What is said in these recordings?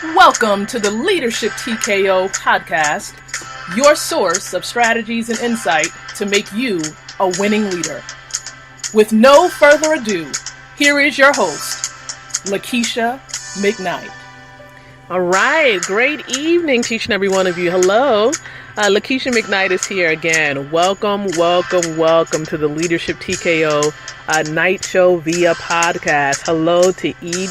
Welcome to the Leadership TKO podcast, your source of strategies and insight to make you a winning leader. With no further ado, here is your host, Lakeisha McKnight. All right, great evening to each and every one of you. Hello, Lakeisha McKnight is here again. Welcome to the Leadership TKO Night Show via podcast. Hello to each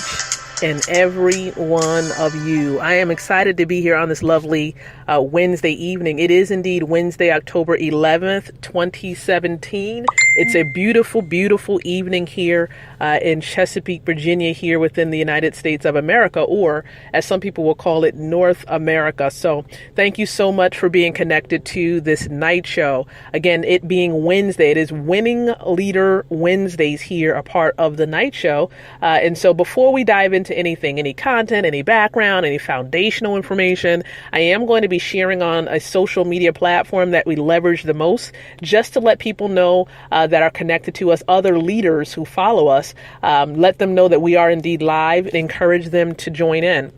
and every one of you. I am excited to be here on this lovely Wednesday evening. It is indeed Wednesday, October 11th, 2017. It's a beautiful, beautiful evening here in Chesapeake, Virginia, here within the United States of America, or as some people will call it, North America. So thank you so much for being connected to this night show. Again, it being Wednesday, it is Winning Leader Wednesdays here, a part of the night show. And so before we dive into anything, any content, any background, any foundational information, I am going to be sharing on a social media platform that we leverage the most, just to let people know that are connected to us, other leaders who follow us, let them know that we are indeed live and encourage them to join in.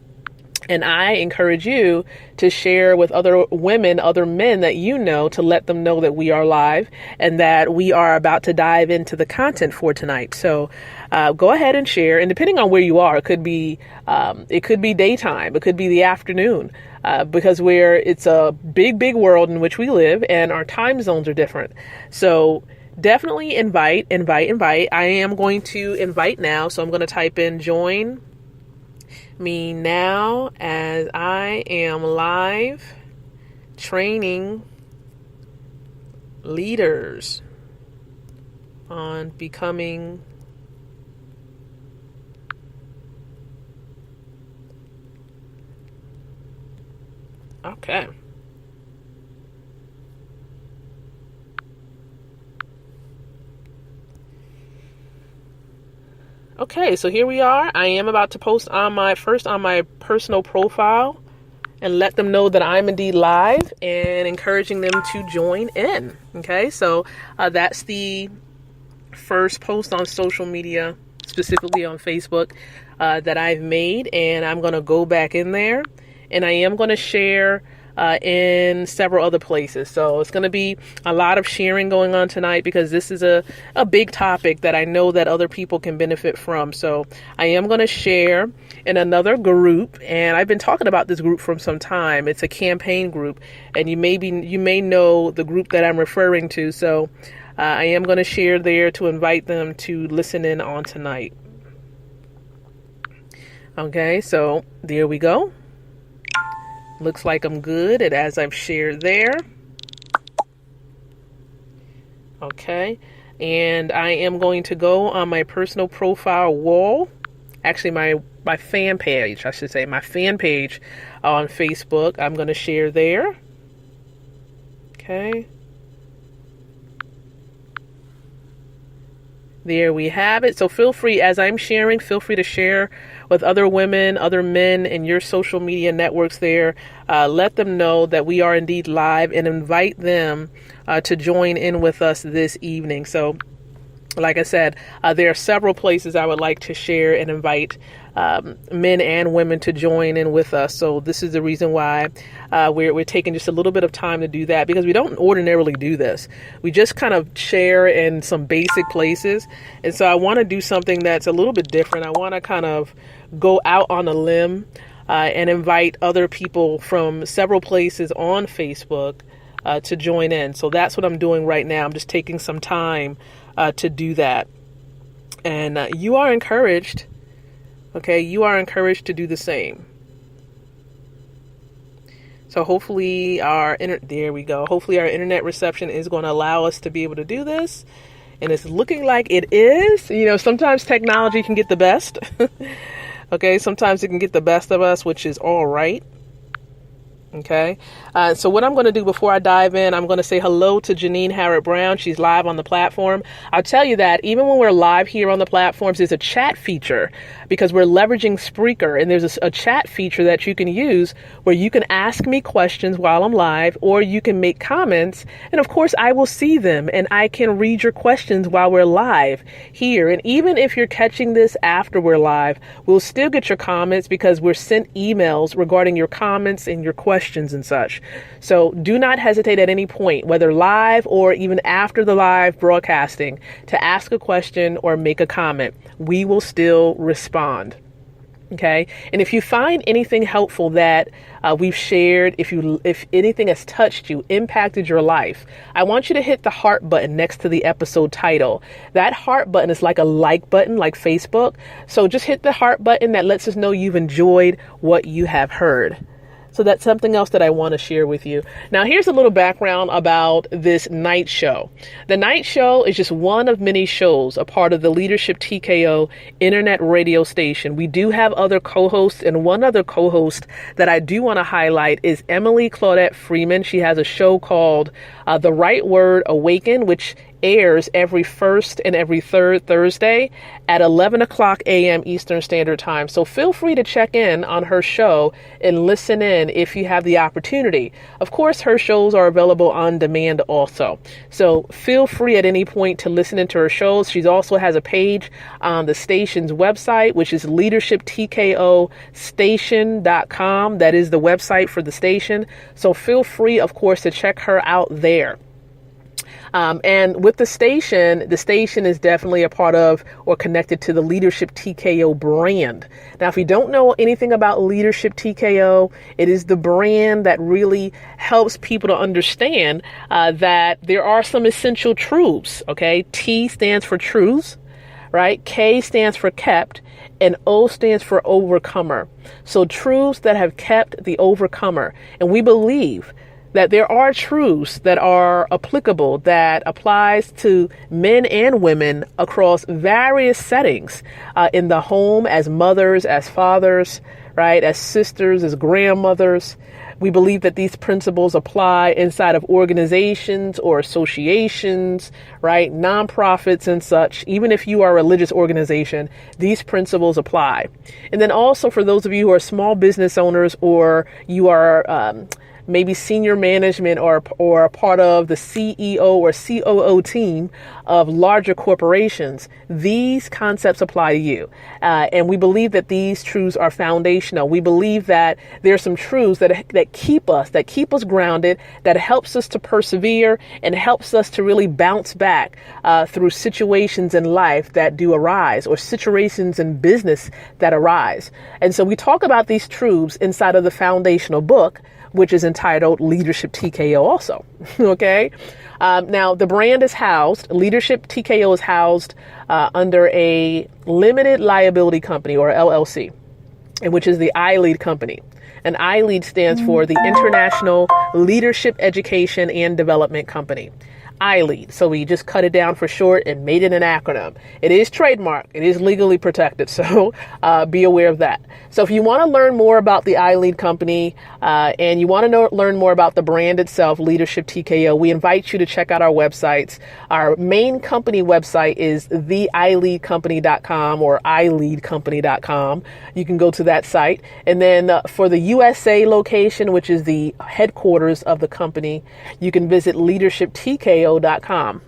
And I encourage you to share with other women, other men that you know, to let them know that we are live and that we are about to dive into the content for tonight. So go ahead and share. And depending on where you are, it could be daytime, it could be the afternoon, because it's a big, big world in which we live and our time zones are different. So definitely invite. I am going to invite now. So I'm going to type in join me now as I am live training leaders on becoming okay. Okay, so here we are. I am about to post on my personal profile and let them know that I'm indeed live and encouraging them to join in. Okay, so that's the first post on social media, specifically on Facebook, that I've made. And I'm going to go back in there and I am going to share in several other places. So it's going to be a lot of sharing going on tonight because this is a big topic that I know that other people can benefit from. So I am going to share in another group, and I've been talking about this group for some time. It's a campaign group, and you may know the group that I'm referring to. So I am going to share there to invite them to listen in on tonight. Okay, so there we go. Looks like I'm good, and as I've shared there. Okay, and I am going to go on my personal profile wall, actually my fan page, I should say, my fan page on Facebook. I'm going to share there. Okay. There we have it. So feel free, as I'm sharing, feel free to share with other women, other men in your social media networks there. Let them know that we are indeed live and invite them to join in with us this evening. So like I said, there are several places I would like to share and invite men and women to join in with us. So this is the reason why we're taking just a little bit of time to do that, because we don't ordinarily do this. We just kind of share in some basic places. And so I want to do something that's a little bit different. I want to kind of go out on a limb and invite other people from several places on Facebook to join in. So that's what I'm doing right now. I'm just taking some time to do that. And you are encouraged. Okay, you are encouraged to do the same. So hopefully there we go. Hopefully our internet reception is going to allow us to be able to do this. And it's looking like it is. You know, sometimes technology can get the best. Okay, sometimes it can get the best of us, which is all right. Okay. So what I'm going to do before I dive in, I'm going to say hello to Janine Harrod Brown. She's live on the platform. I'll tell you that even when we're live here on the platforms, there's a chat feature because we're leveraging Spreaker, and there's a chat feature that you can use where you can ask me questions while I'm live, or you can make comments. And of course, I will see them and I can read your questions while we're live here. And even if you're catching this after we're live, we'll still get your comments because we're sent emails regarding your comments and your questions and such. So do not hesitate at any point, whether live or even after the live broadcasting, to ask a question or make a comment. We will still respond. Okay. And if you find anything helpful that we've shared, if anything has touched you, impacted your life, I want you to hit the heart button next to the episode title. That heart button is like a like button, like Facebook. So just hit the heart button. That lets us know you've enjoyed what you have heard. So that's something else that I want to share with you. Now, here's a little background about this night show. The night show is just one of many shows, a part of the Leadership TKO internet radio station. We do have other co-hosts, and one other co-host that I do want to highlight is Emily Claudette Freeman. She has a show called The Right Word Awaken, which airs every first and every third Thursday at 11 o'clock a.m. Eastern Standard Time. So feel free to check in on her show and listen in if you have the opportunity. Of course, her shows are available on demand also. So feel free at any point to listen into her shows. She also has a page on the station's website, which is leadershiptkostation.com. That is the website for the station. So feel free, of course, to check her out there. And with the station is definitely a part of or connected to the Leadership TKO brand. Now, if you don't know anything about Leadership TKO, it is the brand that really helps people to understand that there are some essential truths. Okay, T stands for truths, right? K stands for kept, and O stands for overcomer. So truths that have kept the overcomer. And we believe that there are truths that are applicable, that applies to men and women across various settings, in the home, as mothers, as fathers, right, as sisters, as grandmothers. We believe that these principles apply inside of organizations or associations, right, nonprofits and such. Even if you are a religious organization, these principles apply. And then also for those of you who are small business owners, or you are maybe senior management or a part of the CEO or COO team of larger corporations, these concepts apply to you. And we believe that these truths are foundational. We believe that there are some truths that keep us grounded, that helps us to persevere and helps us to really bounce back through situations in life that do arise, or situations in business that arise. And so we talk about these truths inside of the foundational book, which is entitled Leadership TKO also. Okay. Now the brand is housed, Leadership TKO is housed under a limited liability company, or LLC, and which is the iLead company. And iLead stands for the International Leadership Education and Development Company. iLead. So we just cut it down for short and made it an acronym. It is trademarked. It is legally protected. So be aware of that. So if you want to learn more about the iLead company and you want to learn more about the brand itself, Leadership TKO, we invite you to check out our websites. Our main company website is theileadcompany.com or ileadcompany.com. You can go to that site. And then for the USA location, which is the headquarters of the company, you can visit leadershiptkO.com.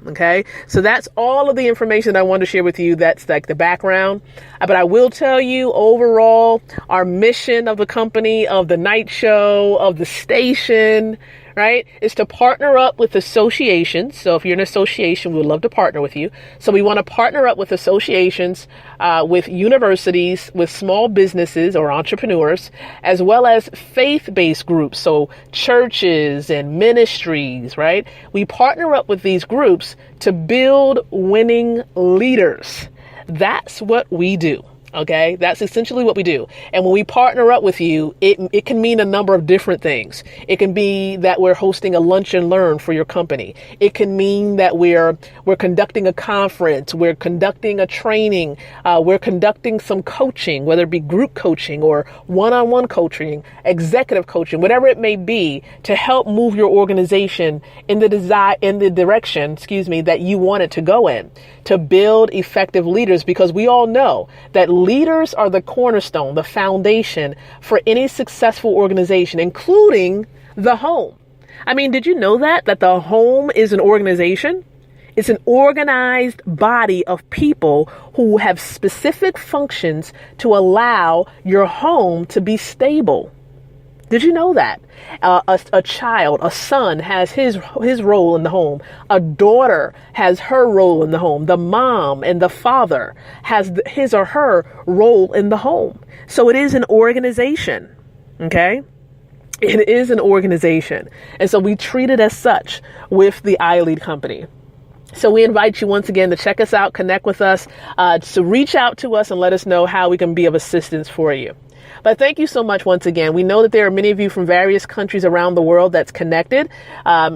Okay. So that's all of the information that I wanted to share with you. That's like the background. But I will tell you overall, our mission of the company, of the night show, of the station, right, is to partner up with associations. So if you're an association, we would love to partner with you. So we want to partner up with associations, with universities, with small businesses or entrepreneurs, as well as faith-based groups. So churches and ministries, right? We partner up with these groups to build winning leaders. That's what we do. Okay, that's essentially what we do. And when we partner up with you, it can mean a number of different things. It can be that we're hosting a lunch and learn for your company. It can mean that we're conducting a conference, we're conducting a training, we're conducting some coaching, whether it be group coaching or one-on-one coaching, executive coaching, whatever it may be, to help move your organization in the direction, that you want it to go in, to build effective leaders, because we all know that leaders are the cornerstone, the foundation for any successful organization, including the home. I mean, did you know that the home is an organization? It's an organized body of people who have specific functions to allow your home to be stable. Did you know that? A child, a son has his role in the home. A daughter has her role in the home. The mom and the father has his or her role in the home. So it is an organization. Okay? It is an organization. And so we treat it as such with the iLead company. So we invite you once again to check us out, connect with us, to reach out to us and let us know how we can be of assistance for you. But thank you so much once again. We know that there are many of you from various countries around the world that's connected.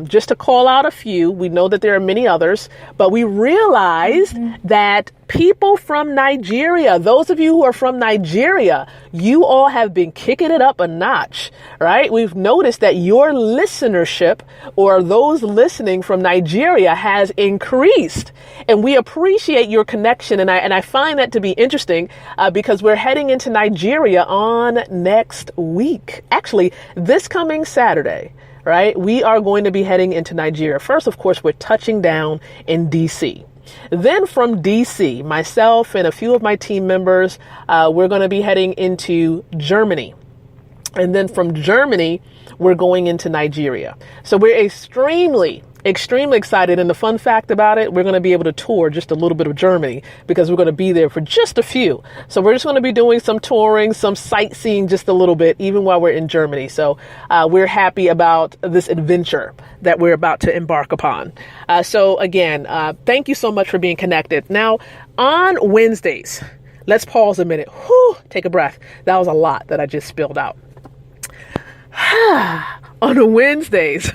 Just to call out a few, we know that there are many others, but we realize that people from Nigeria, those of you who are from Nigeria, you all have been kicking it up a notch, right? We've noticed that your listenership, or those listening from Nigeria, has increased. And we appreciate your connection. And I find that to be interesting because we're heading into Nigeria on next week. Actually, this coming Saturday, right? We are going to be heading into Nigeria. First, of course, we're touching down in DC. Then from DC, myself and a few of my team members, we're going to be heading into Germany. And then from Germany, we're going into Nigeria. So we're extremely excited. And the fun fact about it, we're going to be able to tour just a little bit of Germany because we're going to be there for just a few. So we're just going to be doing some touring, some sightseeing just a little bit, even while we're in Germany. So we're happy about this adventure that we're about to embark upon. So again, thank you so much for being connected. Now, on Wednesdays, let's pause a minute. Whew, take a breath. That was a lot that I just spilled out. On Wednesdays,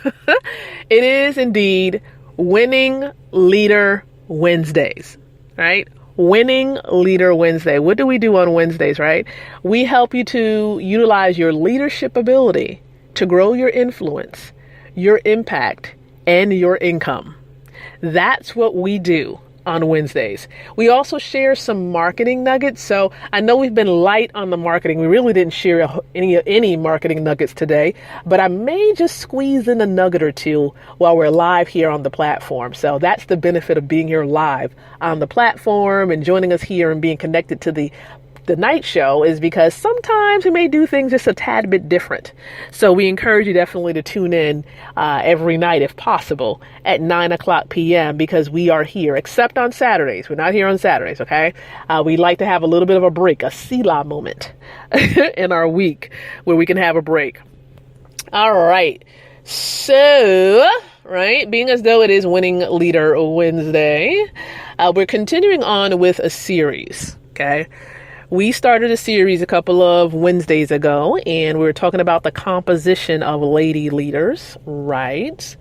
it is indeed Winning Leader Wednesdays, right? Winning Leader Wednesday. What do we do on Wednesdays, right? We help you to utilize your leadership ability to grow your influence, your impact, and your income. That's what we do on Wednesdays. We also share some marketing nuggets. So I know we've been light on the marketing. We really didn't share any marketing nuggets today, but I may just squeeze in a nugget or two while we're live here on the platform. So that's the benefit of being here live on the platform and joining us here and being connected to the night show, is because sometimes we may do things just a tad bit different. So we encourage you definitely to tune in every night if possible at 9:00 p.m. because we are here, except on Saturdays. We're not here on Saturdays, okay? We like to have a little bit of a break, a Selah moment in our week where we can have a break. All right. So, right, being as though it is Winning Leader Wednesday, we're continuing on with a series, okay? We started a series a couple of Wednesdays ago, and we were talking about the composition of lady leaders, right?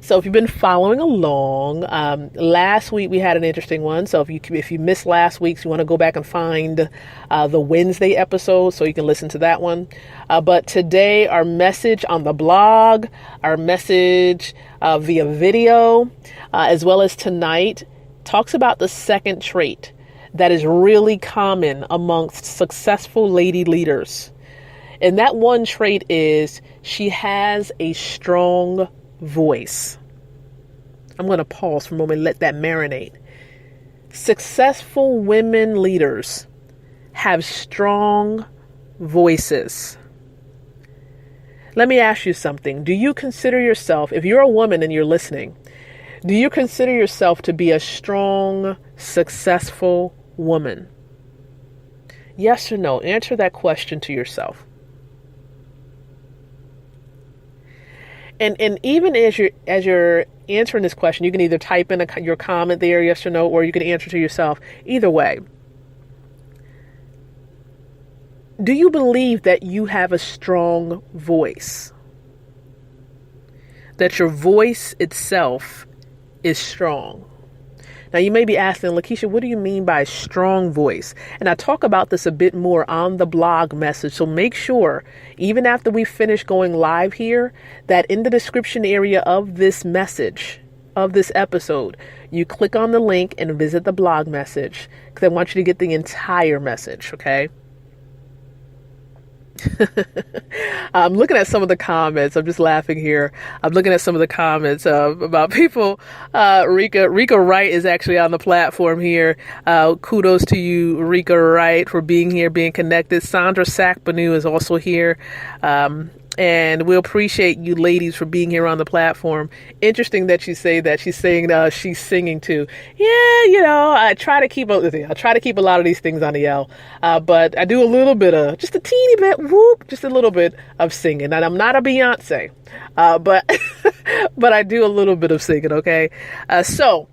So if you've been following along, last week we had an interesting one. So if you missed last week's, you want to go back and find the Wednesday episode so you can listen to that one. But today, our message on the blog, our message via video, as well as tonight, talks about the second trait that is really common amongst successful lady leaders. And that one trait is she has a strong voice. I'm going to pause for a moment and let that marinate. Successful women leaders have strong voices. Let me ask you something. Do you consider yourself, if you're a woman and you're listening, do you consider yourself to be a strong, successful woman? Yes or no? Answer that question to yourself. And even as you're answering this question, you can either type in your comment there, yes or no, or you can answer to yourself. Either way, do you believe that you have a strong voice? That your voice itself is strong? Now, you may be asking, Lakeisha, what do you mean by strong voice? And I talk about this a bit more on the blog message. So make sure, even after we finish going live here, that in the description area of this message, of this episode, you click on the link and visit the blog message, because I want you to get the entire message, okay? I'm looking at some of the comments. I'm just laughing here. I'm looking at some of the comments about people. Rika Wright is actually on the platform here. Kudos to you, Rika Wright, for being here, being connected. Sandra Sakbanu is also here. And we appreciate you ladies for being here on the platform. Interesting that you say that. She's saying she's singing too. Yeah, I try to keep a lot of these things on the L. But I do a little bit of, just a teeny bit, just a little bit of singing. And I'm not a Beyonce, but but I do a little bit of singing, okay? So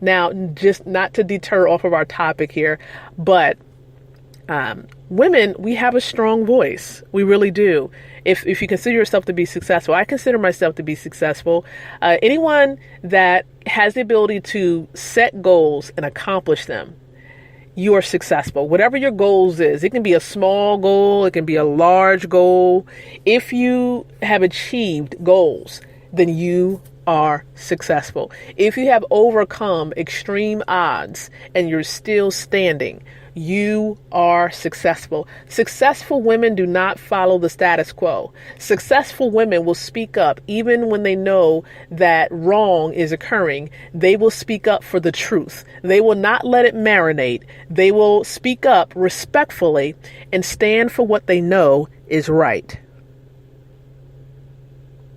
now, just not to deter off of our topic here, but women, we have a strong voice. We really do. If you consider yourself to be successful, I consider myself to be successful. Anyone that has the ability to set goals and accomplish them, you are successful. Whatever your goals is, it can be a small goal, it can be a large goal. If you have achieved goals, then you are successful. If you have overcome extreme odds and you're still standing, you are successful. Successful women do not follow the status quo. Successful women will speak up even when they know that wrong is occurring. They will speak up for the truth. They will not let it marinate. They will speak up respectfully and stand for what they know is right.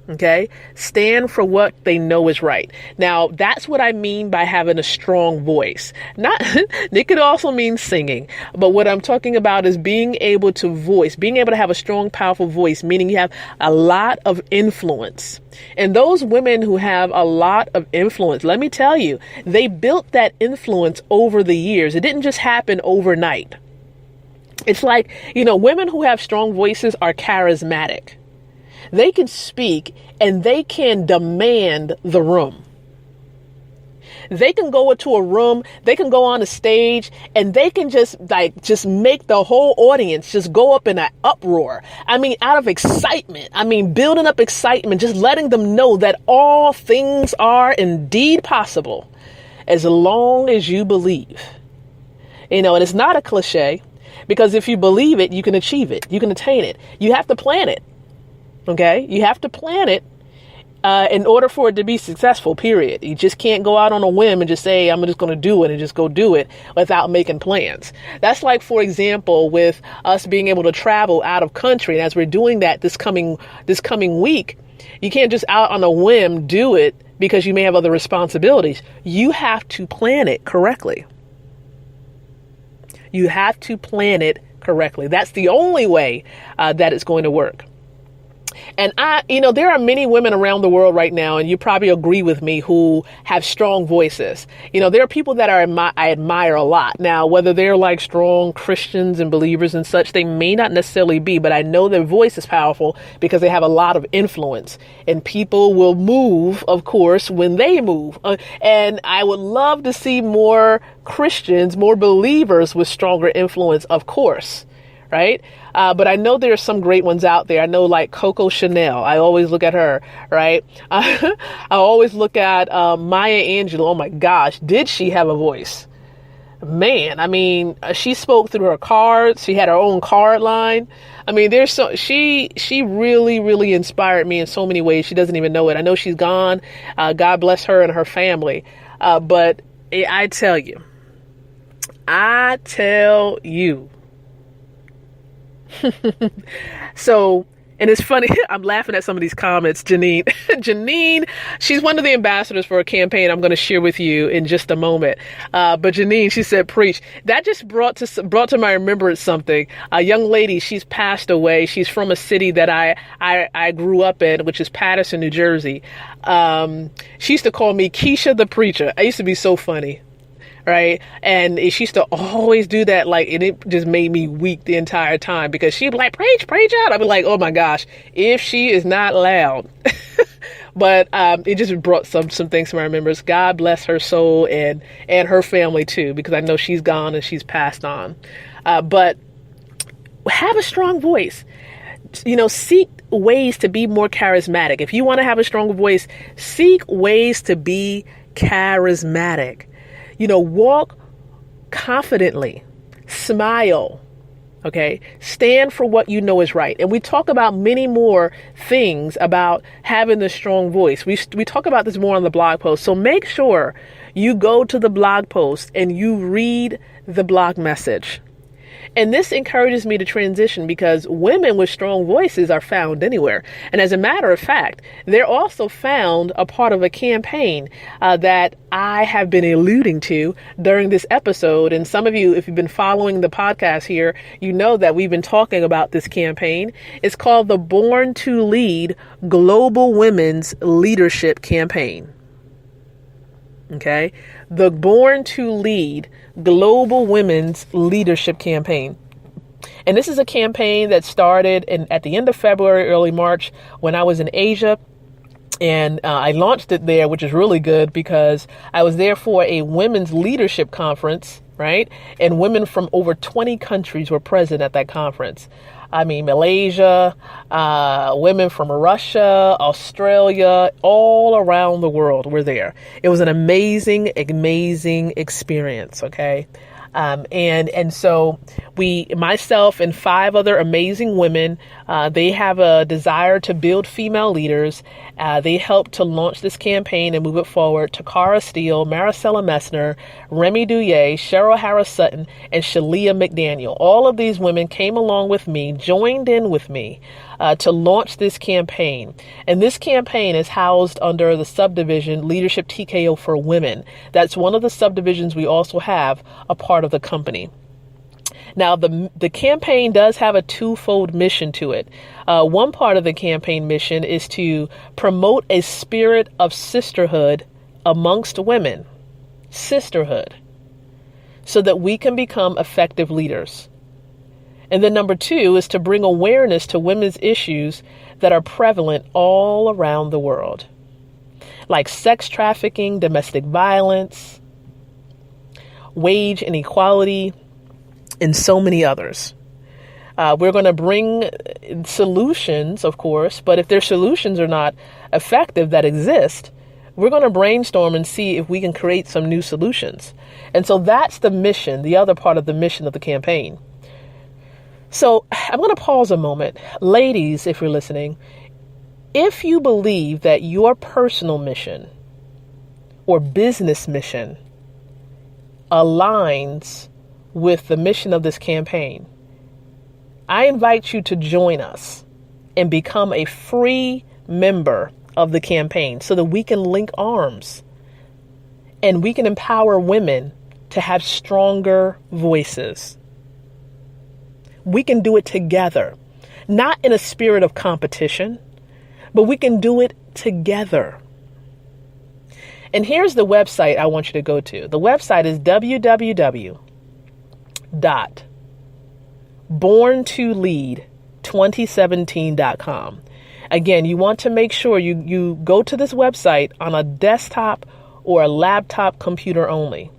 Okay? Stand for what they know is right. Now, that's what I mean by having a strong voice. It could also mean singing, but what I'm talking about is being able to have a strong, powerful voice, meaning you have a lot of influence. And those women who have a lot of influence, let me tell you, they built that influence over the years. It didn't just happen overnight. It's like, women who have strong voices are charismatic. They can speak and they can demand the room. They can go into a room, they can go on a stage, and they can just make the whole audience just go up in an uproar. Out of excitement. Building up excitement, just letting them know that all things are indeed possible as long as you believe. And it's not a cliche, because if you believe it, you can achieve it. You can attain it. You have to plan it. Okay, you have to plan it in order for it to be successful, period. You just can't go out on a whim and just say, I'm just going to do it and just go do it without making plans. That's like, for example, with us being able to travel out of country. And as we're doing that this coming week, you can't just out on a whim do it because you may have other responsibilities. You have to plan it correctly. You have to plan it correctly. That's the only way that it's going to work. And there are many women around the world right now, and you probably agree with me, who have strong voices. There are people that I admire a lot. Now, whether they're like strong Christians and believers and such, they may not necessarily be, but I know their voice is powerful because they have a lot of influence, and people will move, of course, when they move. And I would love to see more Christians, more believers with stronger influence, of course. Right? But I know there are some great ones out there. I know, like Coco Chanel. I always look at her, right? I always look at Maya Angelou. Oh my gosh, did she have a voice? Man, she spoke through her cards. She had her own card line. She really, really inspired me in so many ways. She doesn't even know it. I know she's gone. God bless her and her family. But I tell you. So, and it's funny, I'm laughing at some of these comments. Janine, she's one of the ambassadors for a campaign I'm going to share with you in just a moment. But Janine, she said, preach. That just brought to my remembrance something. A young lady, she's passed away. She's from a city that I grew up in, which is Paterson, New Jersey. She used to call me Keisha the Preacher. I used to be so funny. right? And she used to always do that, like, and it just made me weak the entire time because she'd be like, preach out. I'd be like, oh my gosh, if she is not loud. But it just brought some things to my remembrance. God bless her soul and her family too, because I know she's gone and she's passed on. But have a strong voice. Seek ways to be more charismatic. If you want to have a stronger voice, seek ways to be charismatic. Walk confidently, smile, okay? Stand for what you know is right. And we talk about many more things about having the strong voice. We talk about this more on the blog post. So make sure you go to the blog post and you read the blog message. And this encourages me to transition because women with strong voices are found anywhere. And as a matter of fact, they're also found a part of a campaign that I have been alluding to during this episode. And some of you, if you've been following the podcast here, you know that we've been talking about this campaign. It's called the Born to Lead Global Women's Leadership Campaign. Okay, the Born to Lead Global Women's Leadership Campaign. And this is a campaign that started at the end of February, early March, when I was in Asia. And I launched it there, which is really good because I was there for a women's leadership conference, right? And women from over 20 countries were present at that conference. I mean, Malaysia, women from Russia, Australia, all around the world were there. It was an amazing experience. Okay. And so myself and 5 other amazing women, they have a desire to build female leaders. They helped to launch this campaign and move it forward. Takara Steele, Maricela Messner, Remy Douye, Cheryl Harris Sutton, and Shalia McDaniel. All of these women came along with me, joined in with me, to launch this campaign. And this campaign is housed under the subdivision Leadership TKO for Women. That's one of the subdivisions we also have a part of the company. Now, the campaign does have a twofold mission to it. One part of the campaign mission is to promote a spirit of sisterhood amongst women, sisterhood, so that we can become effective leaders. And then number 2 is to bring awareness to women's issues that are prevalent all around the world, like sex trafficking, domestic violence, wage inequality, and so many others. We're going to bring solutions, of course, but if their solutions are not effective that exist, we're going to brainstorm and see if we can create some new solutions. And so that's the mission, the other part of the mission of the campaign. So I'm going to pause a moment. Ladies, if you're listening, if you believe that your personal mission or business mission aligns with the mission of this campaign, I invite you to join us and become a free member of the campaign so that we can link arms and we can empower women to have stronger voices. We can do it together, not in a spirit of competition, but we can do it together. And here's the website I want you to go to. The website is www.borntolead2017.com. Again, you want to make sure you go to this website on a desktop or a laptop computer only.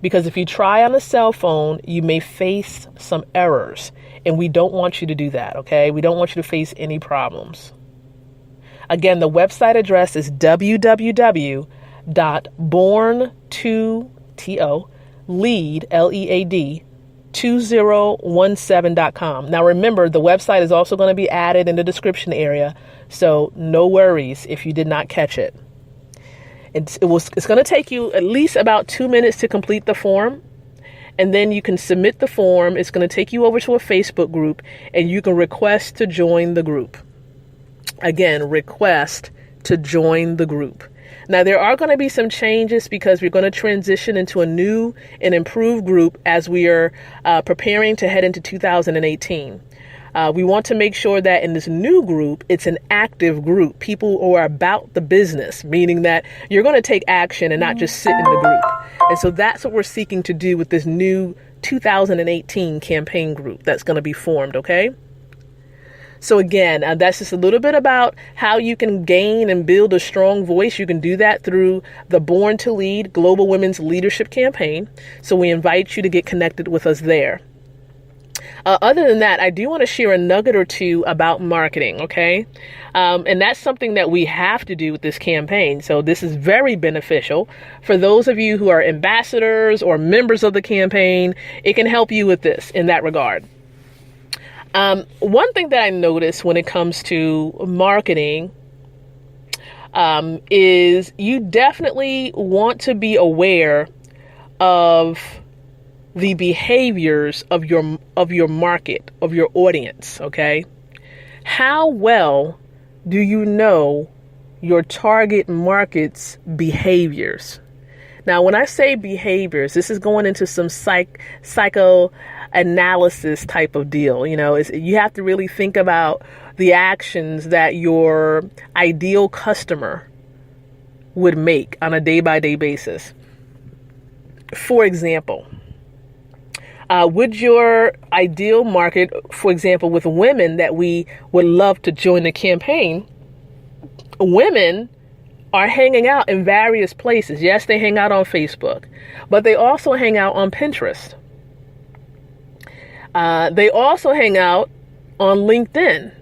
Because if you try on a cell phone, you may face some errors. And we don't want you to do that, okay? We don't want you to face any problems. Again, the website address is www.born2017.com. Now remember, the website is also going to be added in the description area, so no worries if you did not catch it. It's going to take you at least about 2 minutes to complete the form. And then you can submit the form. It's going to take you over to a Facebook group and you can request to join the group. Again, request to join the group. Now, there are going to be some changes because we're going to transition into a new and improved group as we are preparing to head into 2018. We want to make sure that in this new group, it's an active group, people who are about the business, meaning that you're going to take action and not just sit in the group. And so that's what we're seeking to do with this new 2018 campaign group that's going to be formed, okay? So again, that's just a little bit about how you can gain and build a strong voice. You can do that through the Born to Lead Global Women's Leadership Campaign. So we invite you to get connected with us there. Other than that, I do want to share a nugget or two about marketing, okay? And that's something that we have to do with this campaign. So this is very beneficial for those of you who are ambassadors or members of the campaign. It can help you with this in that regard. One thing that I notice when it comes to marketing is you definitely want to be aware of the behaviors of your market, of your audience, okay? How well do you know your target market's behaviors? Now, when I say behaviors, this is going into some psychoanalysis type of deal. You have to really think about the actions that your ideal customer would make on a day-by-day basis. For example, would your ideal market, for example, with women that we would love to join the campaign, women are hanging out in various places. Yes, they hang out on Facebook, but they also hang out on Pinterest. They also hang out on LinkedIn.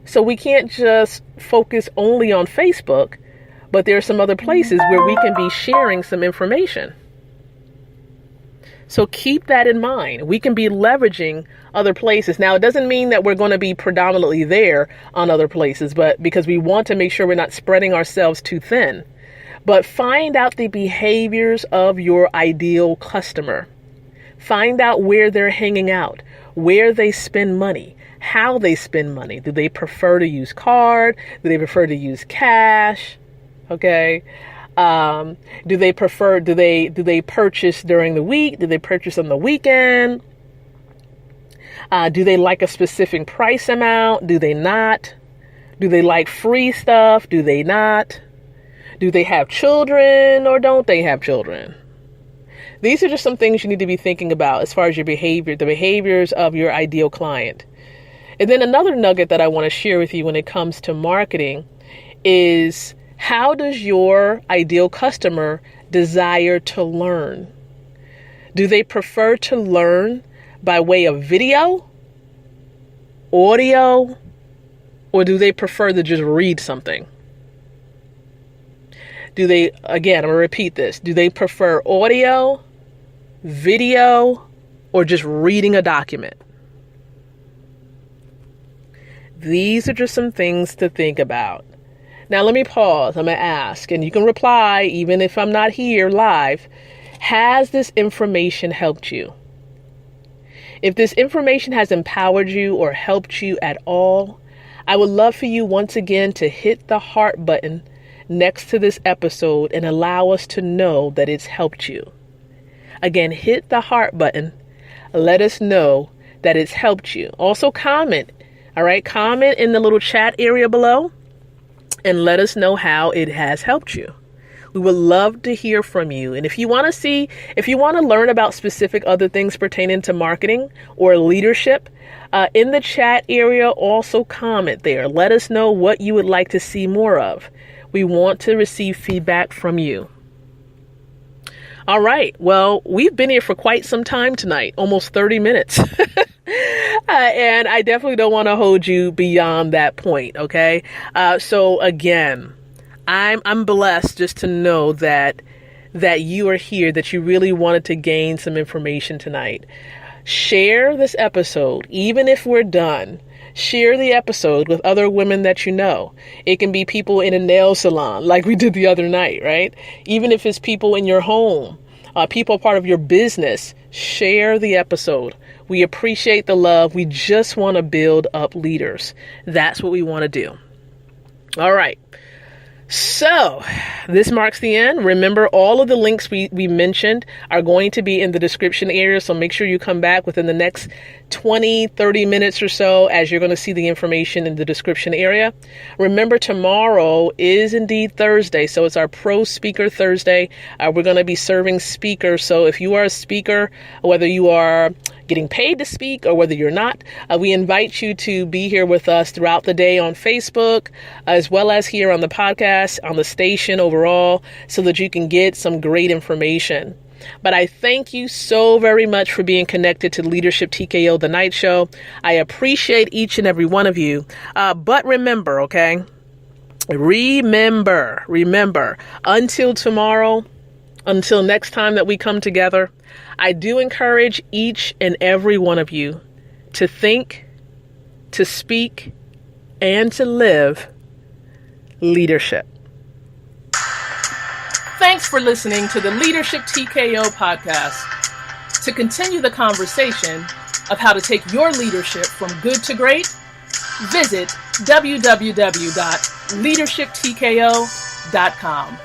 So we can't just focus only on Facebook, but there are some other places where we can be sharing some information. So keep that in mind. We can be leveraging other places. Now, it doesn't mean that we're going to be predominantly there on other places, but because we want to make sure we're not spreading ourselves too thin. But find out the behaviors of your ideal customer. Find out where they're hanging out, where they spend money, how they spend money. Do they prefer to use card? Do they prefer to use cash? Okay. Do they purchase during the week? Do they purchase on the weekend? Do they like a specific price amount? Do they not? Do they like free stuff? Do they not? Do they have children or don't they have children? These are just some things you need to be thinking about as far as your behavior, the behaviors of your ideal client. And then another nugget that I want to share with you when it comes to marketing is, how does your ideal customer desire to learn? Do they prefer to learn by way of video, audio, or do they prefer to just read something? I'm going to repeat this. Do they prefer audio, video, or just reading a document? These are just some things to think about. Now, let me pause. I'm going to ask, and you can reply even if I'm not here live. Has this information helped you? If this information has empowered you or helped you at all, I would love for you once again to hit the heart button next to this episode and allow us to know that it's helped you. Again, hit the heart button. Let us know that it's helped you. Also comment. All right. Comment in the little chat area below and let us know how it has helped you. We would love to hear from you. And if you want to learn about specific other things pertaining to marketing or leadership, in the chat area, also comment there. Let us know what you would like to see more of. We want to receive feedback from you. All right. Well, we've been here for quite some time tonight, almost 30 minutes. And I definitely don't want to hold you beyond that point. Okay. So again, I'm blessed just to know that you are here, that you really wanted to gain some information tonight. Share this episode, even if we're done. Share the episode with other women that you know. It can be people in a nail salon like we did the other night, right? Even if it's people in your home, people part of your business, share the episode. We appreciate the love. We just want to build up leaders. That's what we want to do. All right. So, this marks the end. Remember, all of the links we mentioned are going to be in the description area, so make sure you come back within the next 20, 30 minutes or so as you're going to see the information in the description area. Remember, tomorrow is indeed Thursday, so it's our Pro Speaker Thursday. We're going to be serving speakers, so if you are a speaker, whether you are getting paid to speak or whether you're not, we invite you to be here with us throughout the day on Facebook, as well as here on the podcast, on the station overall, so that you can get some great information. But I thank you so very much for being connected to Leadership TKO, the night show. I appreciate each and every one of you. But remember, okay? Remember, until tomorrow, until next time that we come together, I do encourage each and every one of you to think, to speak, and to live leadership. Thanks for listening to the Leadership TKO podcast. To continue the conversation of how to take your leadership from good to great, visit www.leadershiptko.com.